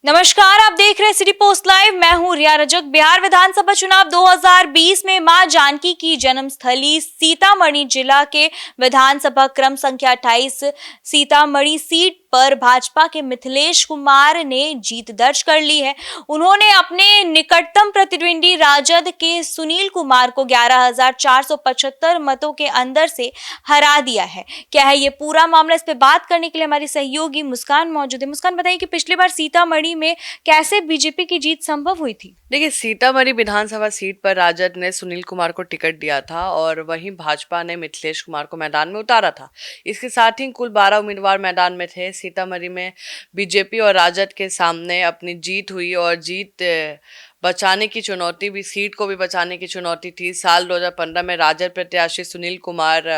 नमस्कार, आप देख रहे हैं सिटी पोस्ट लाइव। मैं हूं रिया रजक। बिहार विधानसभा चुनाव 2020 में मां जानकी की जन्मस्थली सीतामढ़ी जिला के विधानसभा क्रम संख्या 28 सीतामढ़ी सीट पर भाजपा के मिथिलेश कुमार ने जीत दर्ज कर ली है। उन्होंने अपने निकटतम प्रतिद्वंदी राजद के सुनील कुमार को 11,475 मतों के अंदर से हरा दिया है। क्या है ये पूरा मामला, इस पे बात करने के लिए हमारी सहयोगी मुस्कान मौजूद है। मुस्कान, बताइए कि पिछली बार सीतामढ़ी में कैसे बीजेपी की जीत संभव हुई थी? देखिए, सीतामढ़ी विधानसभा सीट पर राजद ने सुनील कुमार को टिकट दिया था और वहीं भाजपा ने मिथिलेश कुमार को मैदान में उतारा था। इसके साथ ही कुल 12 उम्मीदवार मैदान में थे। सीतामढ़ी में बीजेपी और राजद के सामने अपनी जीत हुई और जीत बचाने की चुनौती भी, सीट को भी बचाने की चुनौती थी। साल 2015 में राजद प्रत्याशी सुनील कुमार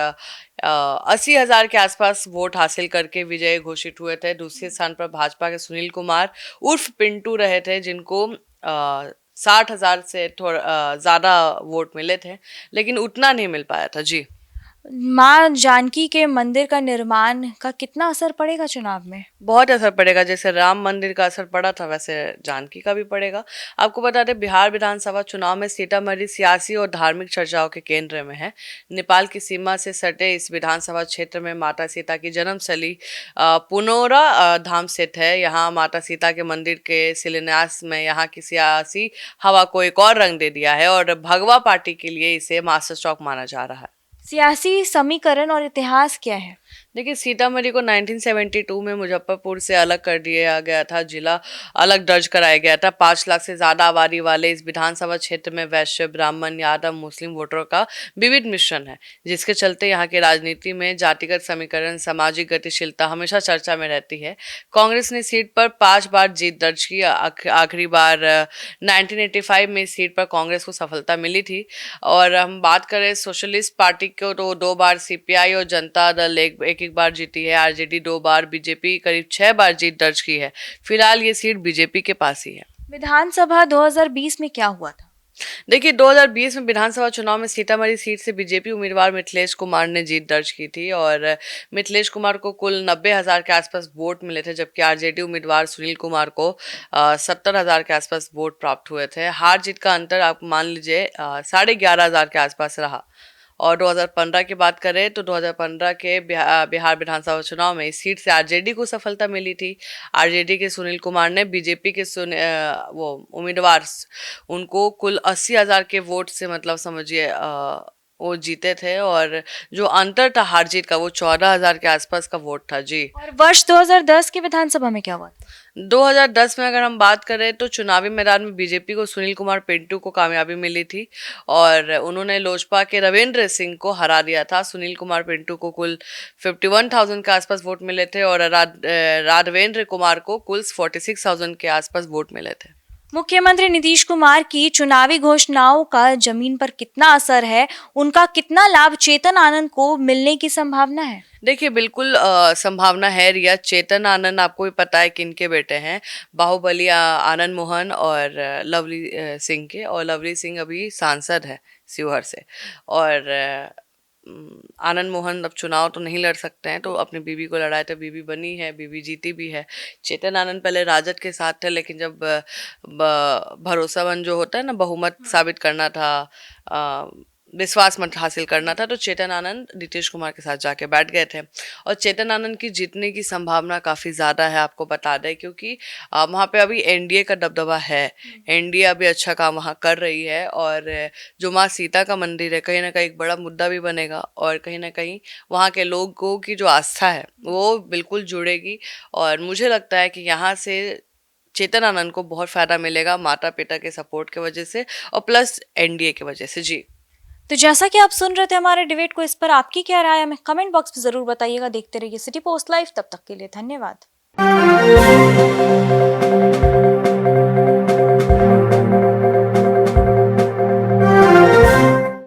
80,000 के आसपास वोट हासिल करके विजयी घोषित हुए थे। दूसरे स्थान पर भाजपा के सुनील कुमार उर्फ पिंटू रहे थे, जिनको 60,000 से थोड़ा ज़्यादा वोट मिले थे, लेकिन उतना नहीं मिल पाया था। जी, मां जानकी के मंदिर का निर्माण का कितना असर पड़ेगा चुनाव में? बहुत असर पड़ेगा। जैसे राम मंदिर का असर पड़ा था, वैसे जानकी का भी पड़ेगा। आपको बता दें, बिहार विधानसभा चुनाव में सीतामढ़ी सियासी और धार्मिक चर्चाओं के केंद्र में है। नेपाल की सीमा से सटे इस विधानसभा क्षेत्र में माता सीता की जन्मस्थली पुनौरा धाम स्थित है। यहाँ माता सीता के मंदिर के शिलान्यास में यहाँ की सियासी हवा को एक और रंग दे दिया है और भगवा पार्टी के लिए इसे मास्टर स्ट्रोक माना जा रहा है। सियासी समीकरण और इतिहास क्या है? देखिए, सीतामढ़ी को 1972 में मुजफ्फरपुर से अलग कर दिया गया था, जिला अलग दर्ज कराया गया था। 5 लाख से ज़्यादा आबादी वाले इस विधानसभा क्षेत्र में वैश्य, ब्राह्मण, यादव, मुस्लिम वोटरों का विविध मिश्रण है, जिसके चलते यहाँ की राजनीति में जातिगत समीकरण, सामाजिक गतिशीलता हमेशा चर्चा में रहती है। कांग्रेस ने सीट पर 5 बार जीत दर्ज की। आखिरी बार 1985 में इस सीट पर कांग्रेस को सफलता मिली थी। और हम बात करें सोशलिस्ट पार्टी को, तो 2 बार सीपीआई और जनता दल एक बार जीती है। आरजेडी 2 बार, बीजेपी करीब 6 बार जीत दर्ज की है। फिलहाल ये सीट बीजेपी के पास ही है। विधानसभा 2020 में क्या हुआ था? देखिए, 2020 में विधानसभा चुनाव में सीतामढ़ी सीट से बीजेपी उम्मीदवार मिथिलेश कुमार ने जीत दर्ज की थी और मिथिलेश कुमार को कुल 90,000 के आसपास वोट मिले थे, जबकि आरजेडी उम्मीदवार सुनील कुमार को 70,000 के आसपास वोट प्राप्त हुए थे। हार जीत का अंतर आप मान लीजिए 11,500 के आसपास रहा। और 2015 की बात करें तो 2015 के बिहार विधानसभा चुनाव में इस सीट से आरजेडी को सफलता मिली थी। आरजेडी के सुनील कुमार ने बीजेपी के वो उम्मीदवार उनको कुल 80,000 के वोट से, मतलब समझिए, वो जीते थे और जो अंतर था हार जीत का, वो 14,000 के आसपास का वोट था। जी। और वर्ष 2010 की विधानसभा में क्या हुआ था? 2010 में अगर हम बात करें तो चुनावी मैदान में बीजेपी को सुनील कुमार पिंटू को कामयाबी मिली थी और उन्होंने लोजपा के रविंद्र सिंह को हरा दिया था। सुनील कुमार पिंटू को कुल 51,000 के आसपास वोट मिले थे और राघवेंद्र कुमार को कुल 46,000 के आसपास वोट मिले थे। मुख्यमंत्री नीतीश कुमार की चुनावी घोषणाओं का जमीन पर कितना असर है? उनका कितना लाभ चेतन आनंद को मिलने की संभावना है? देखिए, बिल्कुल संभावना है रिया। चेतन आनंद आपको भी पता है कि इनके बेटे हैं, बाहुबली आनंद मोहन और लवली सिंह के, और लवली सिंह अभी सांसद है शिवहर से। और आनंद मोहन अब चुनाव तो नहीं लड़ सकते हैं, तो अपनी बीवी को लड़ाए थे, बीवी बनी है, बीवी जीती भी है। चेतन आनंद पहले राजद के साथ थे, लेकिन जब भरोसामंद जो होता है ना, बहुमत साबित करना था, विश्वास मत हासिल करना था, तो चेतन आनंद नीतीश कुमार के साथ जाके बैठ गए थे। और चेतन आनंद की जीतने की संभावना काफ़ी ज़्यादा है, आपको बता दें, क्योंकि वहाँ पे अभी एनडीए का दबदबा है। एनडीए अभी अच्छा काम वहाँ कर रही है और जो माँ सीता का मंदिर है, कहीं ना कहीं एक बड़ा मुद्दा भी बनेगा और कहीं ना कहीं वहाँ के लोगों की जो आस्था है वो बिल्कुल जुड़ेगी। और मुझे लगता है कि यहाँ से चेतन आनंद को बहुत फ़ायदा मिलेगा, माता पिता के सपोर्ट की वजह से और प्लस एनडीए की वजह से। जी। तो जैसा कि आप सुन रहे थे हमारे डिबेट को, इस पर आपकी क्या राय है हमें कमेंट बॉक्स में जरूर बताइएगा। देखते रहिए सिटी पोस्ट लाइव। तब तक के लिए धन्यवाद।